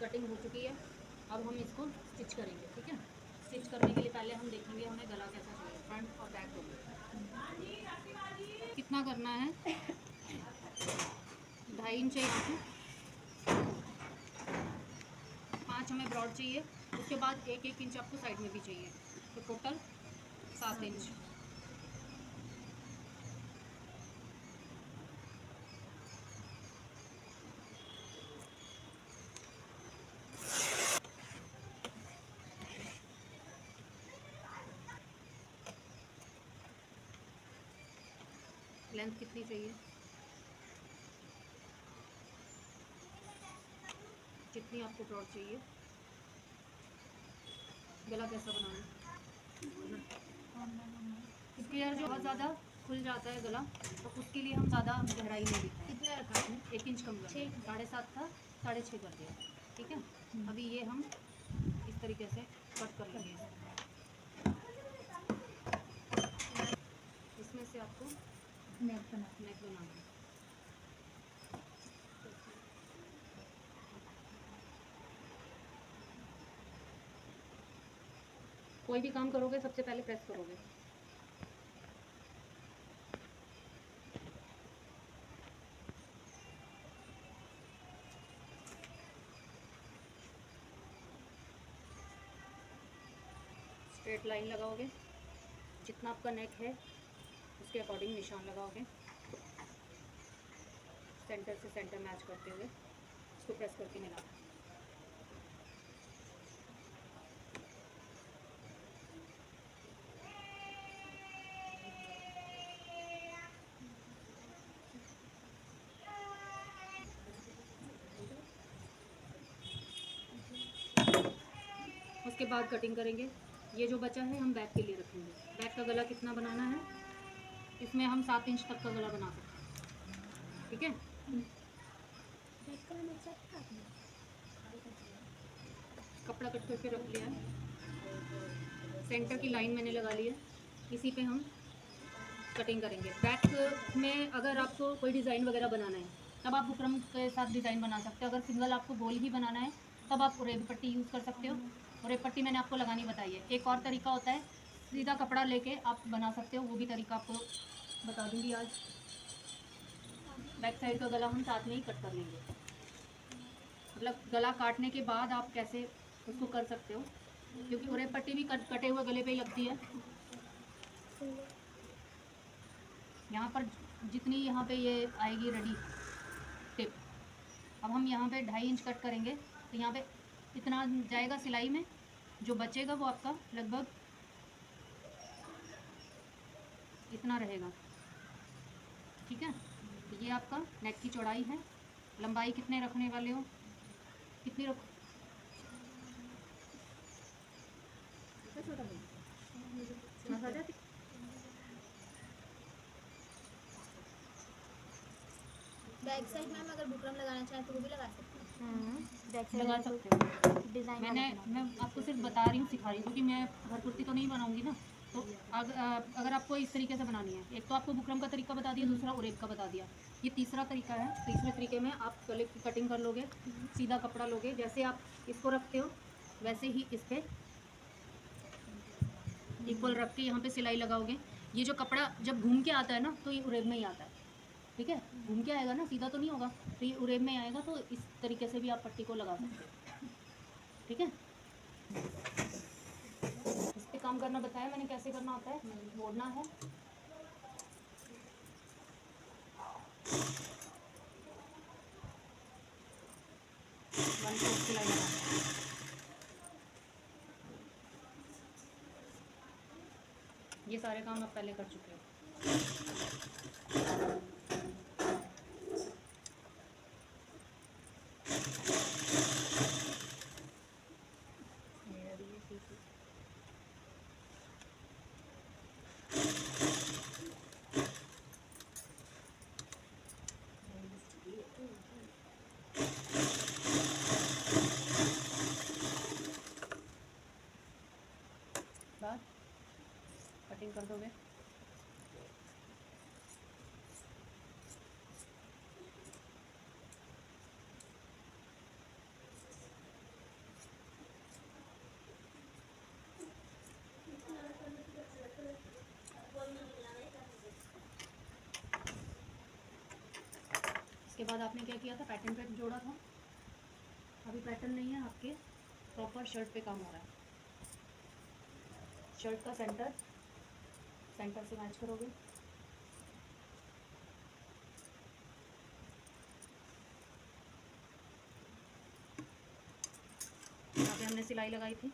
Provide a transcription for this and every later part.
Cutting हो चुकी है। अब हम इसको स्टिच करेंगे, ठीक है। स्टिच करने के लिए पहले हम देखेंगे हमें गला कैसा चाहिए, फ्रंट और बैक दोनों। कितना करना है, 2.5 इंच है यहाँ पे, 5 हमें ब्रॉड चाहिए। उसके बाद 1-1 इंच आपको साइड में भी चाहिए, तो टोटल 7 इंच। लेंथ कितनी चाहिए, जितनी आपको ब्रॉड चाहिए। गला कैसा बनाना है, स्क्वायर जो बहुत ज़्यादा खुल जाता है गला, तो उसके लिए हम ज़्यादा गहराई नहीं देते। कितना रखा है, 1 इंच कम कर, 7.5 था, 6.5 कर दिया, ठीक है। अभी ये हम इस तरीके से कट कर लेंगे। इसमें से आपको नेक बनाना है। कोई भी काम करोगे सबसे पहले प्रेस करोगे। स्ट्रेट लाइन लगाओगे, जितना आपका नेक है उसके अकॉर्डिंग निशान लगाओगे, सेंटर से सेंटर मैच करते हुए इसको प्रेस करके मिलाना। उसके बाद कटिंग करेंगे। ये जो बचा है हम बैक के लिए रखेंगे। बैक का गला कितना बनाना है, इसमें हम 7 इंच तक का गला बना सकते हैं, ठीक है। कपड़ा कट करके रख लिया है, सेंटर की लाइन मैंने लगा ली है, इसी पे हम कटिंग करेंगे। बैक में अगर आपको कोई डिज़ाइन वगैरह बनाना है तब आप बुकरम के साथ डिज़ाइन बना सकते हो। अगर सिंगल आपको गोल ही बनाना है तब आप रेब पट्टी यूज़ कर सकते हो। और रेब पट्टी मैंने आपको लगानी बताई है। एक और तरीका होता है, सीधा कपड़ा लेके आप बना सकते हो, वो भी तरीका आपको बता दूँगी आज। बैक साइड का गला हम साथ में ही कट कर लेंगे, मतलब गला काटने के बाद आप कैसे उसको कर सकते हो, क्योंकि रेब पट्टी भी कटे हुए गले पे ही लगती है। यहाँ पर जितनी यहाँ पे ये आएगी रेडी टिप, अब हम यहाँ पे 2.5 इंच कट करेंगे, तो यहाँ पे इतना जाएगा सिलाई में, जो बचेगा वो आपका लगभग इतना रहेगा, ठीक है। तो ये आपका नेक की चौड़ाई है। लंबाई कितने रखने वाले हो, कितनी रख, बैक साइड मैम अगर बुकरम लगाना चाहे तो वो भी लगा सकते हैं। लगा सकते हो डिज़ाइन। मैं आपको सिर्फ बता रही हूँ, सिखा रही हूँ, क्योंकि मैं हर कुर्ती तो नहीं बनाऊंगी ना। तो अगर आपको इस तरीके से बनानी है, एक तो आपको बुकरम का तरीका बता दिया, दूसरा उरेब का बता दिया, ये तीसरा तरीका है। तीसरे तरीके में आप गले की कटिंग कर लोगे, सीधा कपड़ा लोगे, जैसे आप इसको रखते हो वैसे ही इस पर इक्वल रख के यहाँ पे सिलाई लगाओगे। ये जो कपड़ा जब घूम के आता है ना, तो ये उरेब में ही आता है, ठीक है। घूम के आएगा ना, सीधा तो नहीं होगा, तो ये उरेब में आएगा। तो इस तरीके से भी आप पट्टी को लगा सकते हो, ठीक है। इस पे काम करना बताया मैंने, कैसे करना होता है, मोड़ना है, वन फोर्थ सिलाई लगाना है। ये सारे काम आप पहले कर चुके हो। बाद कटिंग कर दोगे। उसके बाद आपने क्या किया था, पैटर्न पे जोड़ा था। अभी पैटर्न नहीं है, आपके प्रॉपर शर्ट पे काम हो रहा है। शर्ट का सेंटर से मैच करोगे। यहाँ पे हमने सिलाई लगाई थी।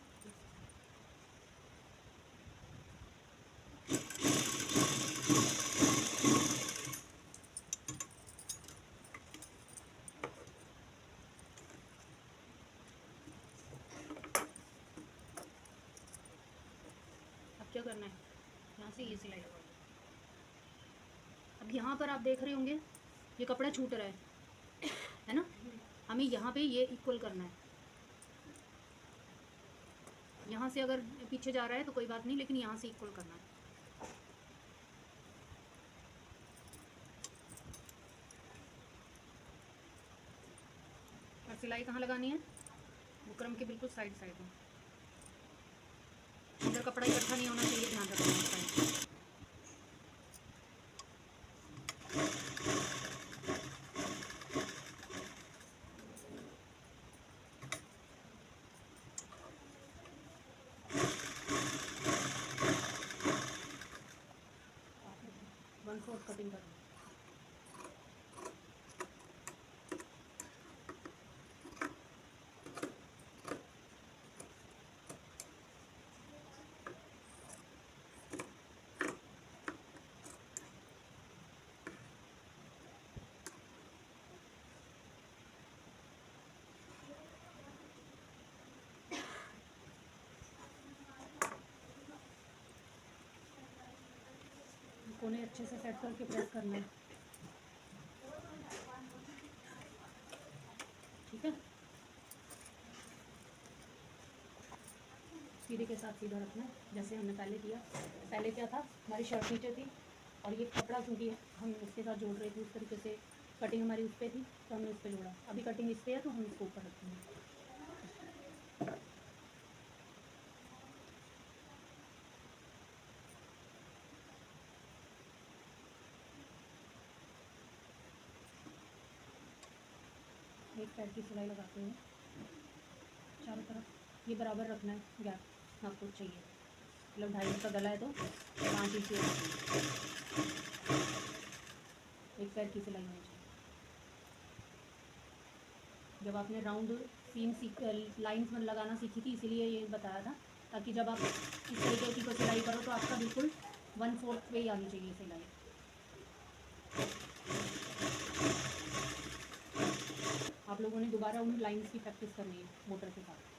अब क्या करना है, यहाँ से ये सिलाई लगाओगे। अब यहाँ पर आप देख रहे होंगे ये कपड़ा छूट रहा है ना, हमें यहाँ पे ये इक्वल करना है। यहाँ से अगर पीछे जा रहा है तो कोई बात नहीं, लेकिन यहाँ से इक्वल करना है। और सिलाई कहाँ लगानी है, बुकरम के बिल्कुल साइड में। अंदर कपड़ा इकट्ठा नहीं होना चाहिए, ध्यान रखना है। 1/4 कटिंग करनी है। कोने अच्छे से सेट करके प्रेस करना है, ठीक है। सीधे के साथ सीधा रखना है, जैसे हमने पहले किया। पहले क्या था, हमारी शर्ट नीचे थी और ये कपड़ा क्योंकि हम इसके साथ जोड़ रहे थे, उस तरीके से कटिंग हमारी उस पर थी तो हमने उस पर जोड़ा। अभी कटिंग इस पर है तो हम इसको ऊपर रखेंगे। एक पैर की सिलाई लगाते हैं चारों तरफ। ये बराबर रखना है, गैप आपको चाहिए, मतलब 2.5 इंच का गला है तो 5 इंच एक पैर की सिलाई होनी चाहिए। जब आपने राउंड सीम लाइंस में लगाना सीखी थी, इसीलिए ये बताया था, ताकि जब आप इस तरीके की कोई सिलाई करो तो आपका बिल्कुल 1/4 पे ही आनी चाहिए सिलाई। आप लोगों ने दोबारा उन लाइंस की प्रैक्टिस करनी है मोटर के साथ।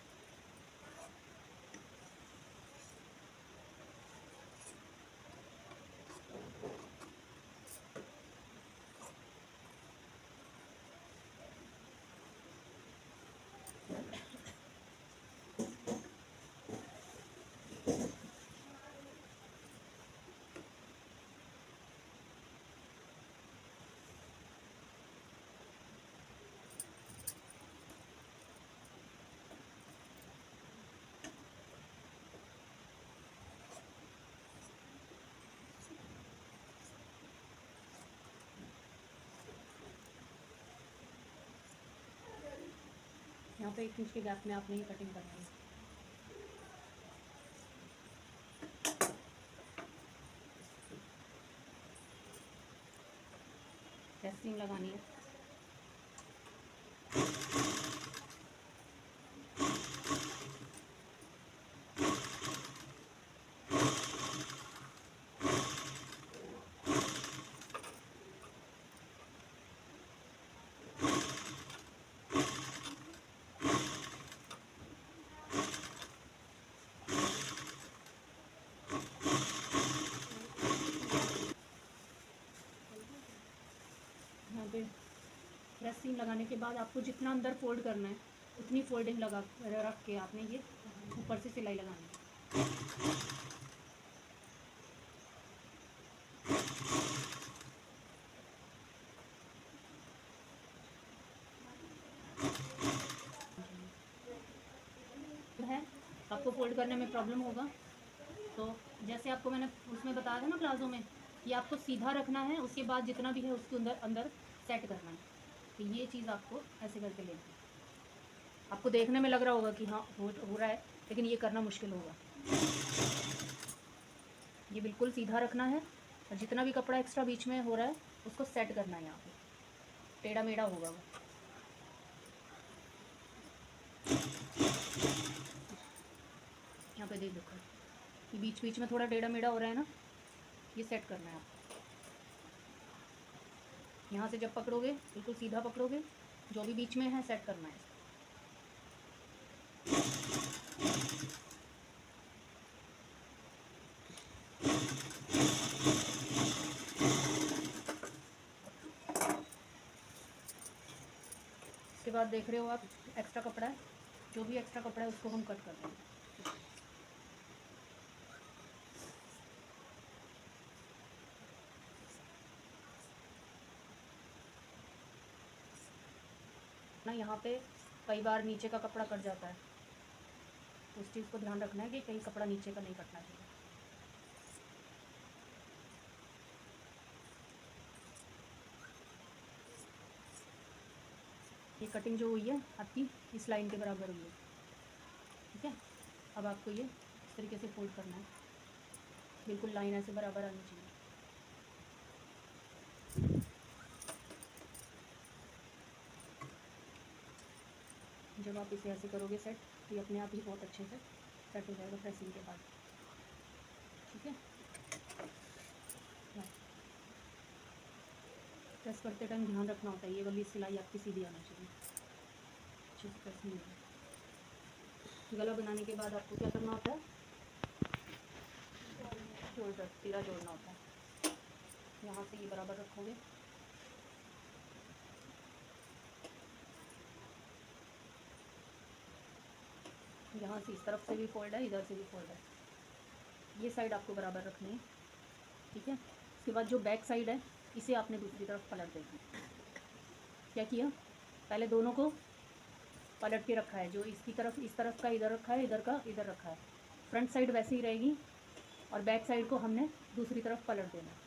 यहाँ पे 1 इंच के गैप में आपने ये कटिंग करनी है। टेस्टिंग लगानी है। यहाँ पे प्रेस सीम लगाने के बाद आपको जितना अंदर फोल्ड करना है उतनी फोल्डिंग लगा रख के आपने ये ऊपर से सिलाई लगानी है। है आपको फोल्ड करने में प्रॉब्लम होगा तो जैसे आपको मैंने उसमें बताया था ना प्लाजो में, ये आपको सीधा रखना है, उसके बाद जितना भी है उसके अंदर सेट करना है। कि ये चीज़ आपको ऐसे करके लेनी है। आपको देखने में लग रहा होगा कि हाँ हो रहा है, लेकिन ये करना मुश्किल होगा। ये बिल्कुल सीधा रखना है और जितना भी कपड़ा एक्स्ट्रा बीच में हो रहा है उसको सेट करना है। यहाँ पे टेढ़ा मेढ़ा होगा वो। यहाँ पे देख देखो, ये बीच बीच में थोड़ा टेढ़ा मेढ़ा हो रहा है ना, ये सेट करना है आपको। यहाँ से जब पकड़ोगे बिल्कुल सीधा पकड़ोगे, जो भी बीच में है सेट करना है। इसके बाद देख रहे हो आप एक्स्ट्रा कपड़ा है, जो भी एक्स्ट्रा कपड़ा है उसको हम कट कर देंगे। ना यहाँ पे कई बार नीचे का कपड़ा कट जाता है, तो उस चीज़ को ध्यान रखना है कि कहीं कपड़ा नीचे का नहीं कटना चाहिए। ये कटिंग जो हुई है आपकी इस लाइन के बराबर हुई है, ठीक है। अब आपको ये इस तरीके से फोल्ड करना है, बिल्कुल लाइन ऐसे बराबर आनी चाहिए। जब आप इसे ऐसे करोगे सेट, तो ये अपने आप ही बहुत अच्छे से सेट हो जाएगा प्रेसिंग के बाद, ठीक है। प्रेस करते टाइम ध्यान रखना होता है ये वाली सिलाई आपकी सीधी आना चाहिए, अच्छे से प्रेस नहीं होगा। गला बनाने के बाद आपको क्या करना होता है, शोल्डर तीरा जोड़ना होता है। यहाँ से ये बराबर रखोगे, यहाँ से इस तरफ से भी फोल्ड है, इधर से भी फोल्ड है, ये साइड आपको बराबर रखनी है, ठीक है। उसके बाद जो बैक साइड है इसे आपने दूसरी तरफ पलट देगी। क्या किया, पहले दोनों को पलट के रखा है, जो इसकी तरफ इस तरफ का इधर रखा है, इधर का इधर रखा है। फ्रंट साइड वैसे ही रहेगी और बैक साइड को हमने दूसरी तरफ पलट देना।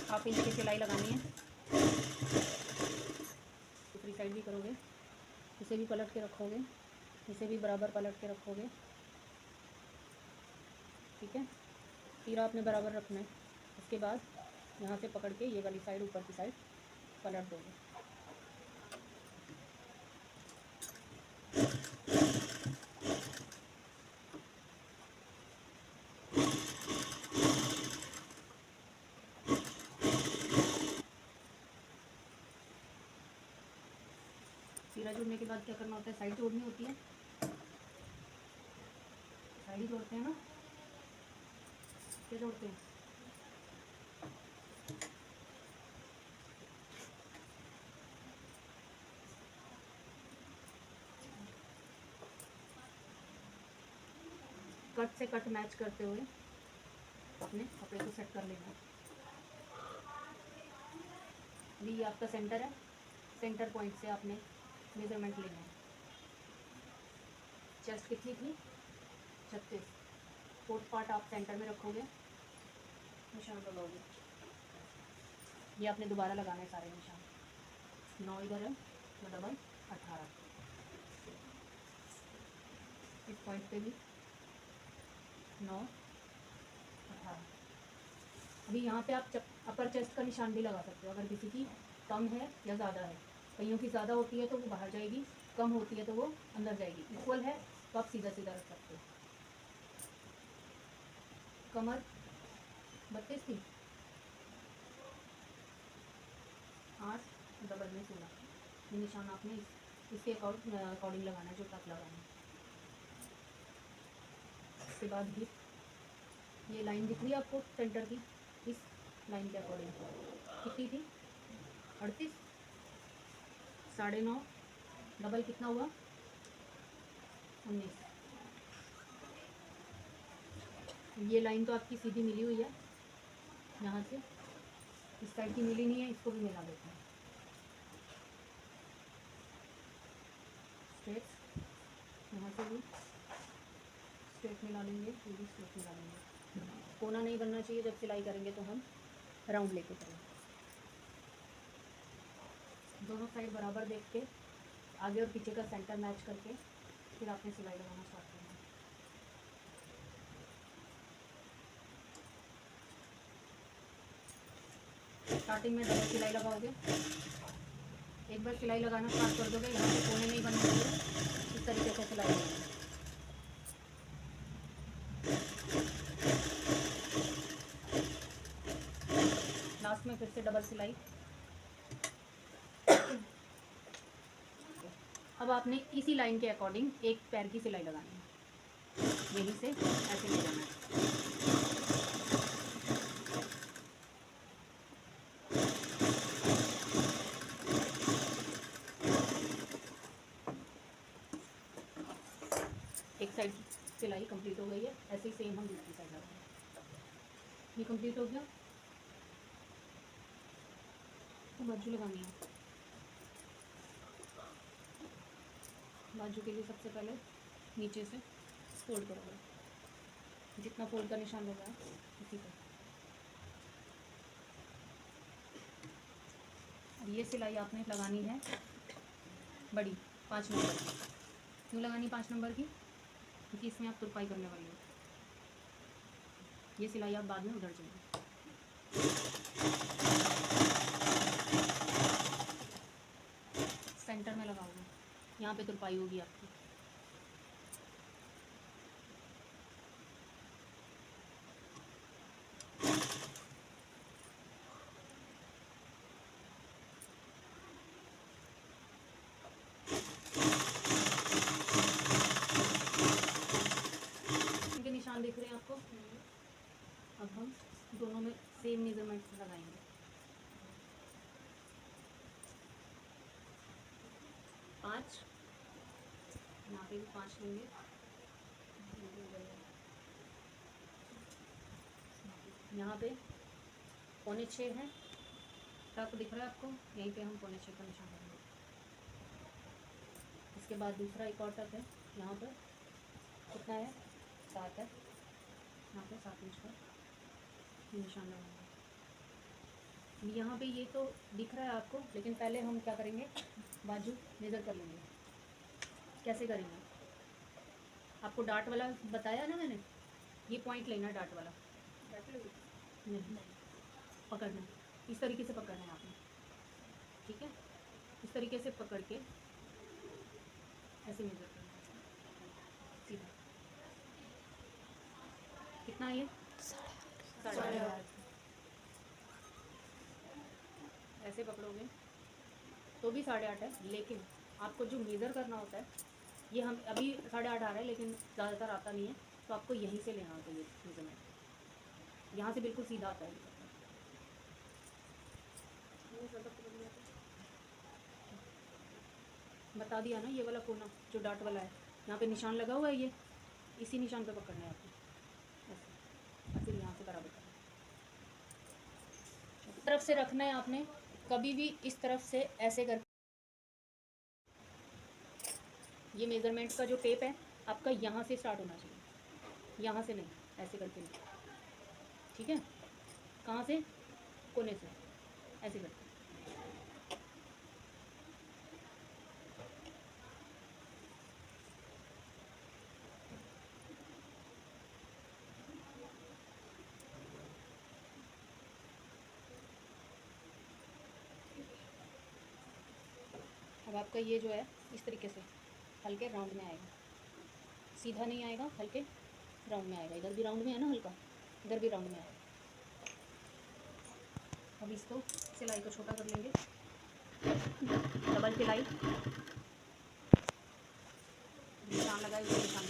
हाफ इंच की सिलाई लगानी है, दूसरी साइड भी करोगे, इसे भी पलट के रखोगे, इसे भी बराबर पलट के रखोगे, ठीक है। तीरा आपने बराबर रखना है। उसके बाद यहाँ से पकड़ के ये वाली साइड ऊपर की साइड पलट दोगे। तीरा जोड़ने के बाद क्या करना होता है, साइड जोड़नी होती है, साइड ही जोड़ते हैं ना, क्या जोड़ते हैं, कट से कट मैच करते हुए अपने कपड़े को सेट कर लेना है। अभी ये आपका सेंटर है, सेंटर पॉइंट से आपने मेजरमेंट लेना है। चेस्ट कितनी थी, 36, फोर्थ पार्ट आप सेंटर में रखोगे, निशान लगाओगे, ये आपने दोबारा लगाना है सारे निशान। 9 इधर है तो डबल 18, इस पॉइंट पे भी 9 18। अभी यहाँ पे आप अपर चेस्ट का निशान भी लगा सकते हो, अगर किसी की कम है या ज़्यादा है। कईयों की ज़्यादा होती है तो वो बाहर जाएगी, कम होती है तो वो अंदर जाएगी। इक्वल है तो आप सीधा सीधा रख सकते हो। कमर 32 थी, 8 डबल में 16, ये निशान आपने इसके अकॉर्डिंग लगाना है जो आप लगाना है। उसके बाद हिप, ये लाइन दिख रही है आपको सेंटर की, इस लाइन के अकॉर्डिंग कितनी थी, 38, 9.5 डबल कितना हुआ, 19। ये लाइन तो आपकी सीधी मिली हुई है, यहाँ से इस साइड की मिली नहीं है, इसको भी मिला देते हैं। स्ट्रेट, यहाँ से भी स्ट्रेट मिला लेंगे, ये भी स्ट्रेट मिला लेंगे। कोना नहीं बनना चाहिए, जब सिलाई करेंगे तो हम राउंड लेके करेंगे। दोनों साइड बराबर देख के, आगे और पीछे का सेंटर मैच करके फिर आपने सिलाई लगाना स्टार्ट करना है। स्टार्टिंग में डबल सिलाई लगाओगे, एक बार सिलाई लगाना स्टार्ट कर दोगे, यहाँ पे कोने नहीं बनने चाहिए, इस तरीके से सिलाई लगाएंगे। लास्ट में फिर से डबल सिलाई। अब आपने इसी लाइन के अकॉर्डिंग एक पैर की सिलाई लगानी है, यहीं से ऐसे ले जाना है। एक साइड सिलाई कंप्लीट हो गई है, ऐसे ही सेम हम दूसरी साइड लगाएंगे। ये कंप्लीट हो गया, तो बाजू लगानी है। बाजू के लिए सबसे पहले नीचे से फोल्ड करोगे, जितना फोल्ड का निशान लगा है उसी पर। अब ये सिलाई आपने लगानी है बड़ी 5 नंबर की। क्यों लगानी 5 नंबर की? क्योंकि इसमें आप तुरपाई करने वाली हो। ये सिलाई आप बाद में उधर जाएंगे। सेंटर में लगाओगे, यहाँ पे तुरपाई होगी आपकी। इनके निशान दिख रहे हैं आपको? अब हम दोनों में सेम मेजरमेंट लगाएंगे। पाँच, यहाँ पे भी 5 लेंगे। यहाँ पे 5.25 है, टक दिख रहा है आपको? यहीं पे हम 5.25 का निशान लगाएंगे। इसके बाद दूसरा एक और टक है, यहाँ पर कितना है? 7 है, यहाँ पे 7 इंच का निशान लगाएंगे। यहाँ पे ये तो दिख रहा है आपको, लेकिन पहले हम क्या करेंगे, बाजू मेज़र कर लेंगे। कैसे करेंगे? आपको डार्ट वाला बताया ना मैंने, ये पॉइंट लेना है डार्ट वाला। नहीं, पकड़ना है, इस तरीके से पकड़ना है आपने, ठीक है? इस तरीके से पकड़ के ऐसे मेज़र करना है सीधा। कितना है ये? 8.5। ऐसे पकड़ोगे तो भी 8.5 है, लेकिन आपको जो मेज़र करना होता है, ये हम अभी 8.5 आ रहा है, लेकिन ज़्यादातर आता नहीं है, तो आपको यहीं से लेना होता है ये मेज़रमेंट। यहाँ से बिल्कुल सीधा आता है। बता दिया ना, ये वाला कोना जो डार्ट वाला है, यहाँ पे निशान लगा हुआ है, ये इसी निशान पे पकड़ना है आपको, ऐसे। और फिर यहाँ से बराबर करना है। तरफ से रखना है आपने, कभी भी इस तरफ से ऐसे कर। ये मेज़रमेंट का जो टेप है आपका यहाँ से स्टार्ट होना चाहिए, यहाँ से नहीं, ऐसे करके नहीं, ठीक है? कहाँ से? कोने से, ऐसे करके। अब आपका ये जो है इस तरीके से हल्के राउंड में आएगा, सीधा नहीं आएगा, हल्के राउंड में आएगा। इधर भी राउंड में है ना हल्का, इधर भी राउंड में आएगा। अब इसको सिलाई को छोटा कर लेंगे, डबल सिलाई, निशान लगाए हुए निशान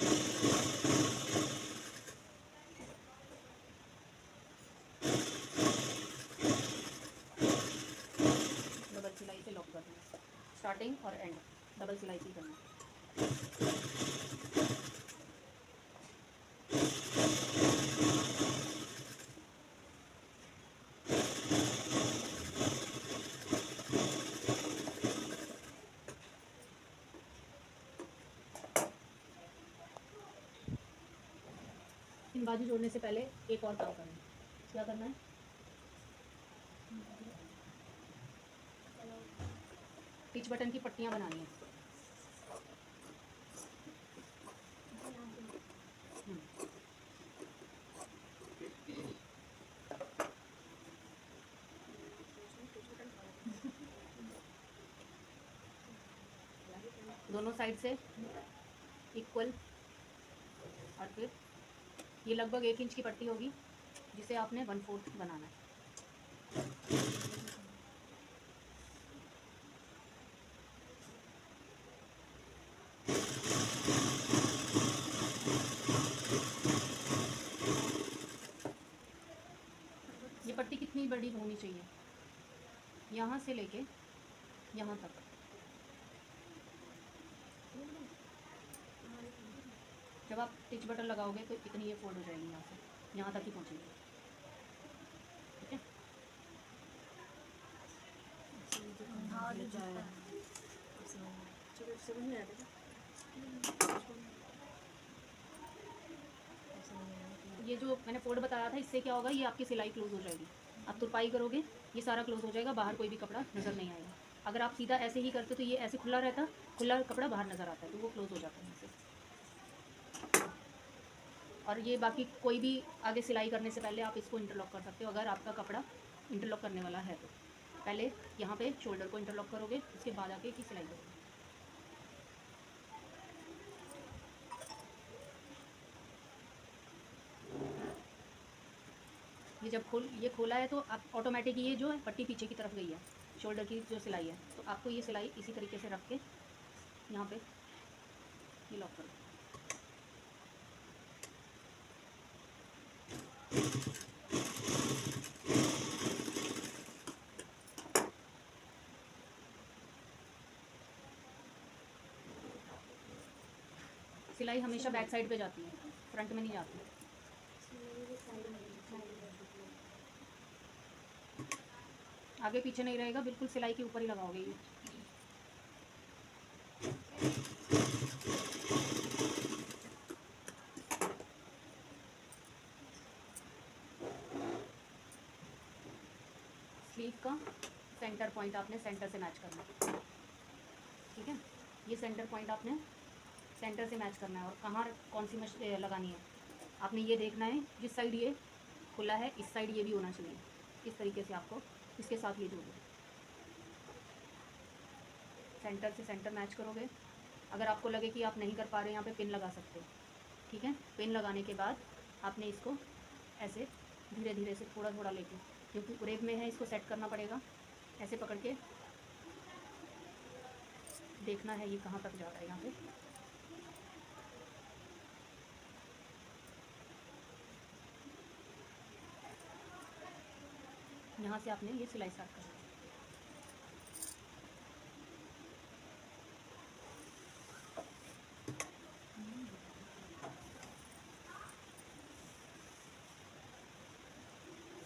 डबल सिलाई से लॉक कर देंगे। स्टार्टिंग और एंड डबल सिलाई से करना है। बाजू जोड़ने से पहले एक और काम करना है। क्या करना है? पिच बटन की पट्टियाँ बनानी है। दोनों साइड से इक्वल, और फिर ये लगभग 1 इंच की पट्टी होगी जिसे आपने 1/4 बनाना है। ये पट्टी कितनी बड़ी होनी चाहिए? यहाँ से लेके यहाँ तक। जब आप टिच बटन लगाओगे तो इतनी ये फोल्ड हो जाएगी, यहाँ से यहाँ तक ही पहुँचेगी। ठीक है? ये जो मैंने फोल्ड बताया था, इससे क्या होगा, ये आपकी सिलाई क्लोज हो जाएगी। आप तुरपाई करोगे, ये सारा क्लोज हो जाएगा, बाहर कोई भी कपड़ा नज़र नहीं आएगा। अगर आप सीधा ऐसे ही करते तो ये ऐसे खुला रहता, खुला कपड़ा बाहर नज़र आता है, तो वो क्लोज हो जाता है ऐसे। और ये बाकी कोई भी आगे सिलाई करने से पहले आप इसको इंटरलॉक कर सकते हो, अगर आपका कपड़ा इंटरलॉक करने वाला है तो। पहले यहाँ पे शोल्डर को इंटरलॉक करोगे, उसके बाद आगे की सिलाई करोगे। ये जब ये खोला है तो आप ऑटोमेटिक ये जो है पट्टी पीछे की तरफ गई है, शोल्डर की जो सिलाई है, तो आपको ये सिलाई इसी तरीके से रख के यहाँ पे ये लॉक कर दो। सिलाई हमेशा बैक साइड पे जाती है, फ्रंट में नहीं जाती। आगे पीछे नहीं रहेगा, बिल्कुल सिलाई के ऊपर ही लगाओगे ये। स्लीव का सेंटर पॉइंट आपने सेंटर से मैच करना है। ठीक है? ये सेंटर पॉइंट आपने सेंटर से मैच करना है। और कहाँ कौन सी मशीन लगानी है आपने ये देखना है। जिस साइड ये खुला है इस साइड ये भी होना चाहिए। इस तरीके से आपको इसके साथ ये जोड़ना है। सेंटर से सेंटर मैच करोगे। अगर आपको लगे कि आप नहीं कर पा रहे, यहाँ पे पिन लगा सकते हो। ठीक है? पिन लगाने के बाद आपने इसको ऐसे धीरे धीरे से थोड़ा थोड़ा लेके, क्योंकि उरेब में है, इसको सेट करना पड़ेगा। ऐसे पकड़ के देखना है ये कहाँ तक जा रहा है। यहाँ पे यहाँ से आपने ये सिलाई स्टार्ट करना है।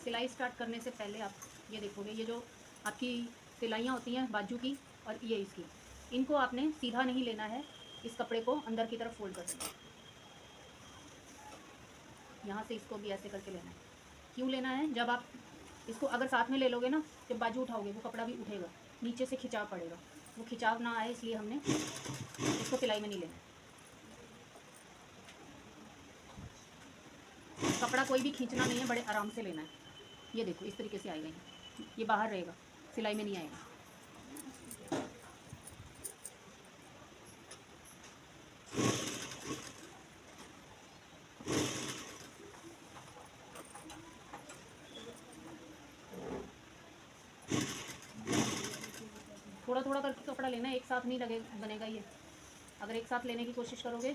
सिलाई स्टार्ट करने से पहले आप ये देखोगे, ये जो आपकी सिलाइयाँ होती हैं बाजू की और ये इसकी, इनको आपने सीधा नहीं लेना है, इस कपड़े को अंदर की तरफ फोल्ड कर देना है। यहाँ से इसको भी ऐसे करके लेना है। क्यों लेना है? जब आप इसको अगर साथ में ले लोगे ना, जब बाजू उठाओगे वो कपड़ा भी उठेगा, नीचे से खिंचाव पड़ेगा। वो खिंचाव ना आए इसलिए हमने इसको सिलाई में नहीं लेना। कपड़ा कोई भी खींचना नहीं है, बड़े आराम से लेना है। ये देखो इस तरीके से आएगा, ये बाहर रहेगा, सिलाई में नहीं आएगा। थोड़ा थोड़ा करके कपड़ा लेना है, एक साथ नहीं लगे बनेगा ये। अगर एक साथ लेने की कोशिश करोगे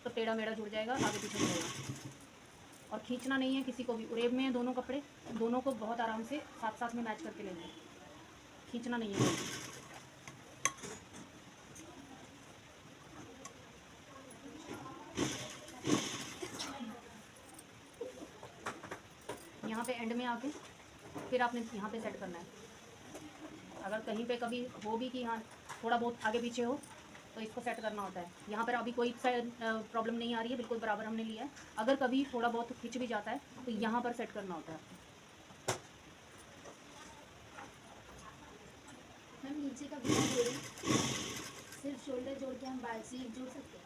तो टेढ़ा मेढ़ा जुड़ जाएगा, आगे पीछे जाएगा। और खींचना नहीं है किसी को भी। उरेब में है दोनों कपड़े, दोनों को बहुत आराम से साथ साथ में मैच करके लेंगे, खींचना नहीं है। यहाँ पे एंड में आके फिर आपने यहाँ पे सेट करना है। अगर कहीं पे कभी हो भी कि हाँ थोड़ा बहुत आगे पीछे हो तो इसको सेट करना होता है। यहाँ पर अभी कोई प्रॉब्लम नहीं आ रही है, बिल्कुल बराबर हमने लिया है। अगर कभी थोड़ा बहुत खिंच भी जाता है तो यहाँ पर सेट करना होता है आपको। मैम नीचे का बिना जोड़े सिर्फ शोल्डर जोड़ के हम बाल से जोड़ सकते हैं।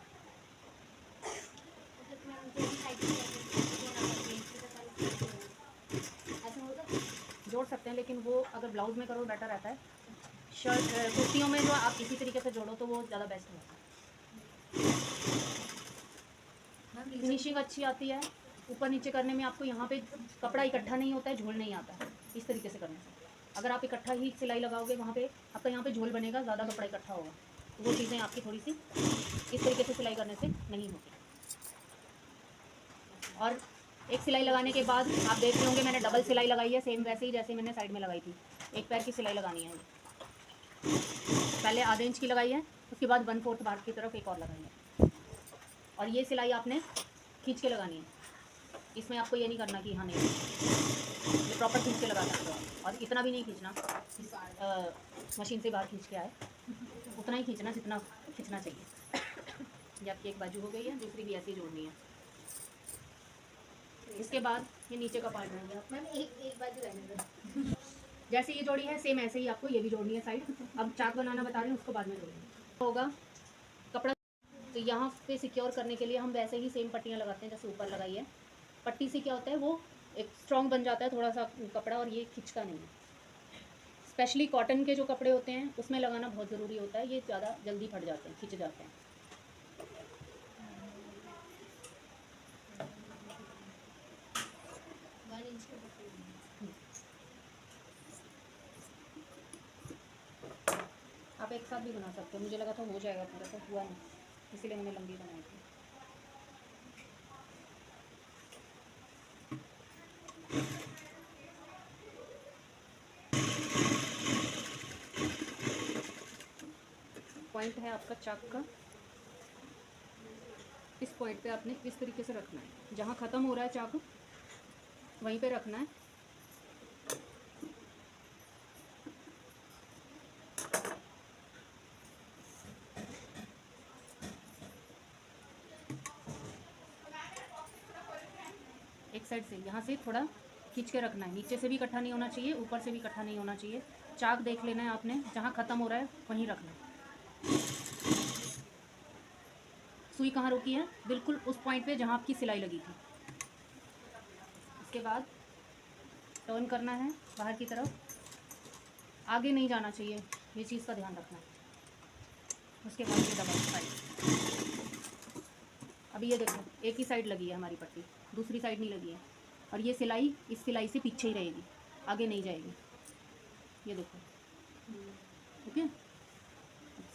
मतलब मैम जो भी साइड ऐसा होगा जोड़ सकते हैं, लेकिन वो अगर ब्लाउज में करो बेटर रहता है। शर्ट कुर्तियों में जो आप इसी तरीके से जोड़ो तो वो ज़्यादा बेस्ट रहता है। मैम फिनिशिंग अच्छी आती है। ऊपर नीचे करने में आपको यहाँ पे कपड़ा इकट्ठा नहीं होता है, झोल नहीं आता है इस तरीके से करने से। अगर आप इकट्ठा ही सिलाई लगाओगे वहाँ पे आपका यहाँ पे झोल बनेगा, ज़्यादा कपड़ा इकट्ठा होगा, तो वो चीज़ें आपकी थोड़ी सी इस तरीके से सिलाई करने से नहीं होती। और एक सिलाई लगाने के बाद आप देख रहे होंगे मैंने डबल सिलाई लगाई है, सेम वैसे ही जैसे मैंने साइड में लगाई थी। एक पैर की सिलाई लगानी है। पहले आधे इंच की लगाई है, उसके बाद 1/4 बार की तरफ एक और लगाई है, और ये सिलाई आपने खींच के लगानी है। इसमें आपको ये नहीं करना कि हाँ नहीं, ये प्रॉपर खींच के लगा सकते हो। और इतना भी नहीं खींचना मशीन से बाहर खींच के आए, उतना ही खींचना जितना खींचना चाहिए। ये आपकी एक बाजू हो गई है, दूसरी भी ऐसे ही जोड़नी है। इसके बाद ये नीचे का पार्ट रहेगा। मैम एक बाजू रहने दो। जैसे ये जोड़ी है सेम ऐसे ही आपको ये भी जोड़नी है साइड। अब चाक बनाना बता रहे हैं, उसको बाद में जोड़ेंगे। होगा कपड़ा, तो यहाँ पे सिक्योर करने के लिए हम वैसे ही सेम पट्टियाँ लगाते हैं जैसे ऊपर लगाई है। पट्टी से क्या होता है, वो एक स्ट्रॉन्ग बन जाता है थोड़ा सा कपड़ा, और ये खिंचता नहीं है। स्पेशली कॉटन के जो कपड़े होते हैं उसमें लगाना बहुत ज़रूरी होता है, ये ज़्यादा जल्दी फट जाते हैं, खिंच जाते हैं। आप एक साथ भी बना सकते हो, मुझे लगा था हो जाएगा पूरा, तो हुआ नहीं, इसीलिए मैंने लंबी बनाई थी। पॉइंट है आपका चाक का, इस पॉइंट पे आपने इस तरीके से रखना है। जहाँ ख़त्म हो रहा है चाक वहीं पे रखना है। एक साइड से यहाँ से थोड़ा खींच के रखना है, नीचे से भी इकट्ठा नहीं होना चाहिए, ऊपर से भी इकट्ठा नहीं होना चाहिए। चाक देख लेना है आपने, जहाँ ख़त्म हो रहा है वहीं रखना है। सुई कहाँ रुकी है, बिल्कुल उस पॉइंट पे जहाँ आपकी सिलाई लगी थी। इसके बाद टर्न करना है बाहर की तरफ, आगे नहीं जाना चाहिए, ये चीज़ का ध्यान रखना है। उसके बाद ये डबल साइड, अभी ये देखो एक ही साइड लगी है हमारी पट्टी, दूसरी साइड नहीं लगी है, और ये सिलाई इस सिलाई से पीछे ही रहेगी, आगे नहीं जाएगी। ये देखो, ठीक है।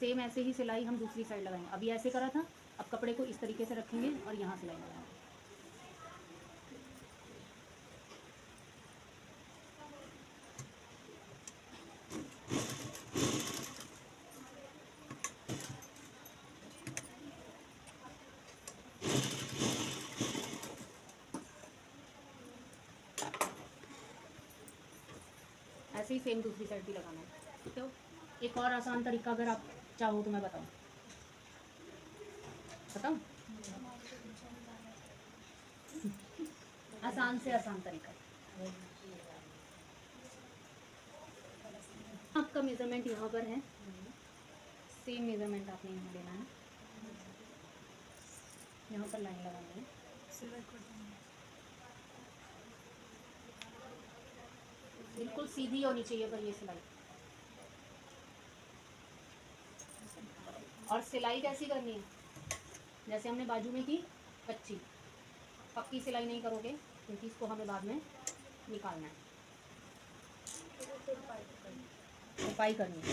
सेम ऐसे ही सिलाई हम दूसरी साइड लगाएंगे। अभी ऐसे करा था, अब कपड़े को इस तरीके से रखेंगे और यहाँ सिलाई लगाएंगे। ऐसे ही सेम दूसरी साइड भी लगाना है। तो एक और आसान तरीका अगर आप चाहो तो मैं बताऊँ, आसान से आसान तरीका। आपका मेज़रमेंट यहाँ पर है, सेम मेज़रमेंट आपने यहाँ लेना है, यहाँ पर लाइन लगानी है। बिल्कुल सीधी होनी चाहिए पर ये सिलाई, और सिलाई कैसी करनी है, जैसे हमने बाजू में की कच्ची, पक्की सिलाई नहीं करोगे क्योंकि इसको हमें बाद में निकालना है, सफाई करनी है।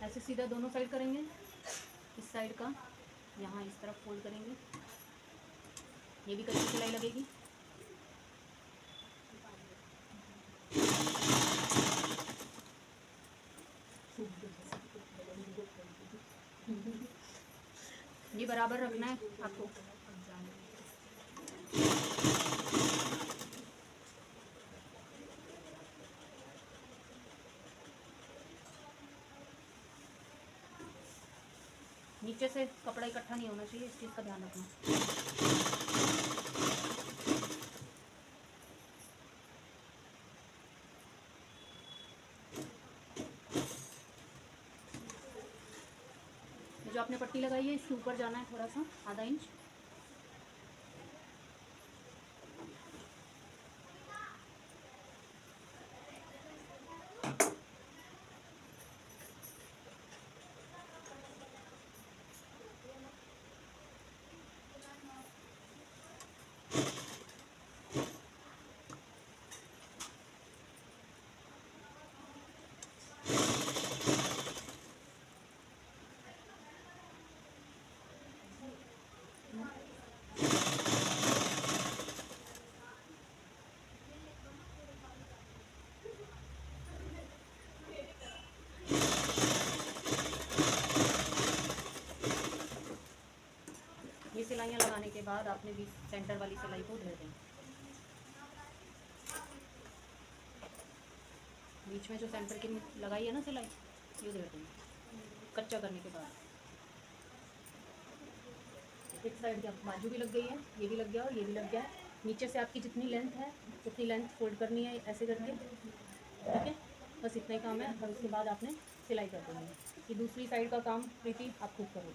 ऐसे सीधा दोनों साइड करेंगे, इस साइड का यहाँ इस तरफ फोल्ड करेंगे, ये भी कच्ची सिलाई लगेगी। ये बराबर रखना है आपको। नीचे से कपड़ा इकट्ठा नहीं होना चाहिए, इस चीज़ का ध्यान रखना। जो आपने पट्टी लगाई है इसके ऊपर जाना है थोड़ा सा, आधा इंच। ये सिलाइयाँ लगाने के बाद आपने बीच सेंटर वाली सिलाई को उधेड़ दें। बीच में जो सेंटर की लगाई है ना सिलाई, ये उधेड़ दें कच्चा करने के बाद। एक साइड की बाजू भी लग गई है, ये भी लग गया और ये भी लग गया है। नीचे से आपकी जितनी लेंथ है उतनी लेंथ फोल्ड करनी है ऐसे करके, ठीक है। बस इतना ही काम है और उसके बाद आपने सिलाई कर देनी है। ये दूसरी साइड का काम प्रीति आप खुद करोगे।